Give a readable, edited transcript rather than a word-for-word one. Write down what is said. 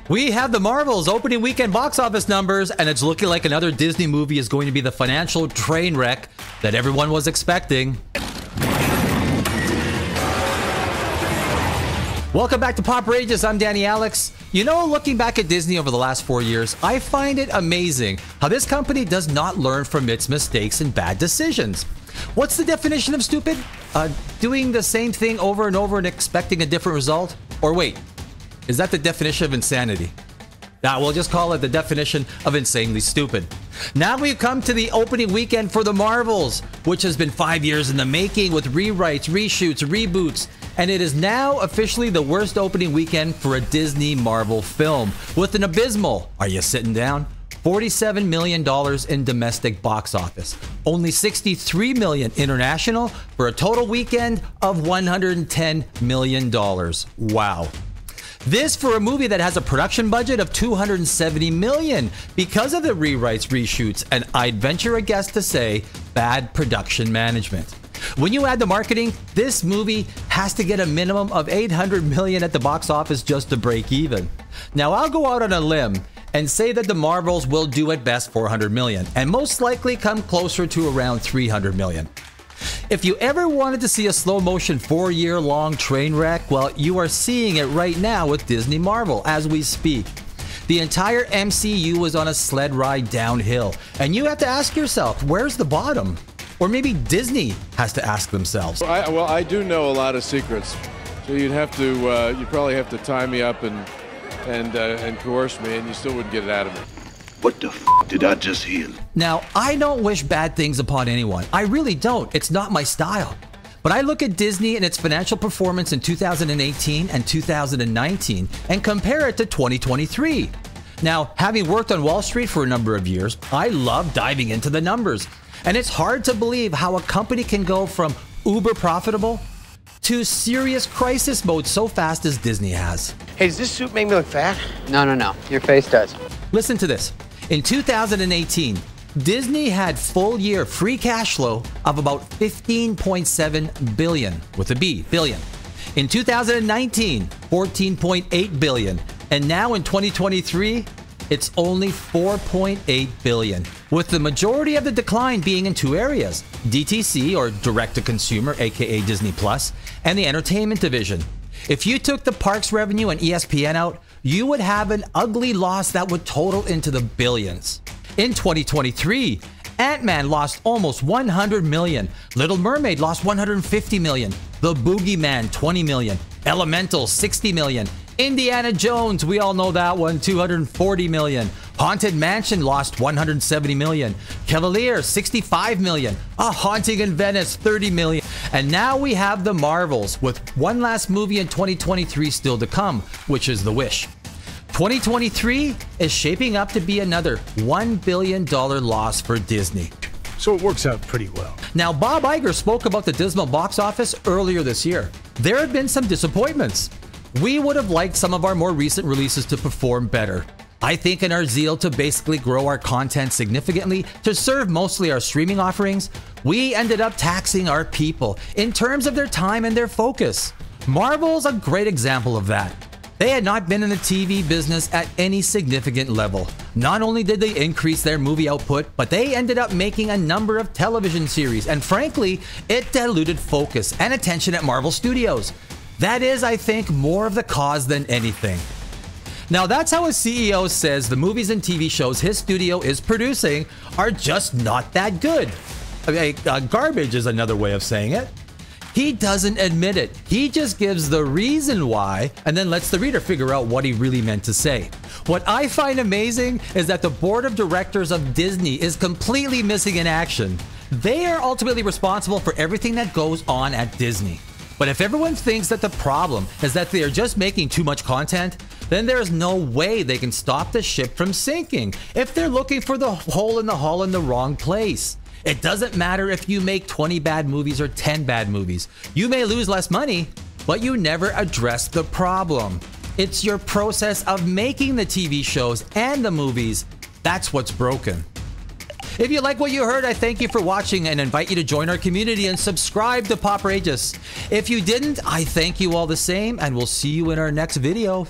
We have the Marvels opening weekend box office numbers, and it's looking like another Disney movie is going to be the financial train wreck that everyone was expecting. Welcome back to Poprageous. I'm Danny Alex. You know, looking back at Disney over the last 4 years, I find it amazing how this company does not learn from its mistakes and bad decisions. What's the definition of stupid? Doing the same thing over and over and expecting a different result? Or wait, is that the definition of insanity? Nah, we'll just call it the definition of insanely stupid. Now we've come to the opening weekend for the Marvels, which has been 5 years in the making with rewrites, reshoots, reboots, and it is now officially the worst opening weekend for a Disney Marvel film, with an abysmal, are you sitting down, $47 million in domestic box office, only $63 million international, for a total weekend of $110 million. Wow. This for a movie that has a production budget of $270 million because of the rewrites, reshoots, and I'd venture a guess to say bad production management. When you add the marketing, this movie has to get a minimum of $800 million at the box office just to break even. Now, I'll go out on a limb and say that the Marvels will do at best $400 million and most likely come closer to around $300 million. If you ever wanted to see a slow-motion 4-year-long train wreck, well, you are seeing it right now with Disney Marvel as we speak. The entire MCU is on a sled ride downhill, and you have to ask yourself, where's the bottom? Or maybe Disney has to ask themselves. Well, I do know a lot of secrets, so you'd probably have to tie me up and coerce me, and you still wouldn't get it out of me. What the f did I just hear? Now, I don't wish bad things upon anyone. I really don't. It's not my style. But I look at Disney and its financial performance in 2018 and 2019 and compare it to 2023. Now, having worked on Wall Street for a number of years, I love diving into the numbers. And it's hard to believe how a company can go from uber profitable to serious crisis mode so fast as Disney has. Hey, does this suit make me look fat? No. Your face does. Listen to this. In 2018, Disney had full year free cash flow of about $15.7 billion, with a B, billion. In 2019, $14.8 billion. And now in 2023, it's only $4.8 billion, with the majority of the decline being in two areas: DTC, or direct-to-consumer, aka Disney Plus, and the entertainment division. If you took the parks revenue and ESPN out, you would have an ugly loss that would total into the billions. In 2023, Ant-Man lost almost $100 million, Little Mermaid lost $150 million, The Boogeyman $20 million, Elemental $60 million, Indiana Jones, we all know that one, $240 million. Haunted Mansion lost $170 million. Cavalier, $65 million. A Haunting in Venice, $30 million. And now we have the Marvels, with one last movie in 2023 still to come, which is The Wish. 2023 is shaping up to be another $1 billion loss for Disney. So it works out pretty well. Now, Bob Iger spoke about the dismal box office earlier this year. There have been some disappointments. We would have liked some of our more recent releases to perform better. I think in our zeal to basically grow our content significantly to serve mostly our streaming offerings, we ended up taxing our people in terms of their time and their focus. Marvel's a great example of that. They had not been in the TV business at any significant level. Not only did they increase their movie output, but they ended up making a number of television series, and frankly, it diluted focus and attention at Marvel Studios. That is, I think, more of the cause than anything. Now, that's how a CEO says the movies and TV shows his studio is producing are just not that good. Garbage is another way of saying it. He doesn't admit it. He just gives the reason why and then lets the reader figure out what he really meant to say. What I find amazing is that the board of directors of Disney is completely missing in action. They are ultimately responsible for everything that goes on at Disney. But if everyone thinks that the problem is that they are just making too much content, then there is no way they can stop the ship from sinking if they're looking for the hole in the hull in the wrong place. It doesn't matter if you make 20 bad movies or 10 bad movies. You may lose less money, but you never address the problem. It's your process of making the TV shows and the movies that's what's broken. If you like what you heard, I thank you for watching and invite you to join our community and subscribe to Poprageous. If you didn't, I thank you all the same, and we'll see you in our next video.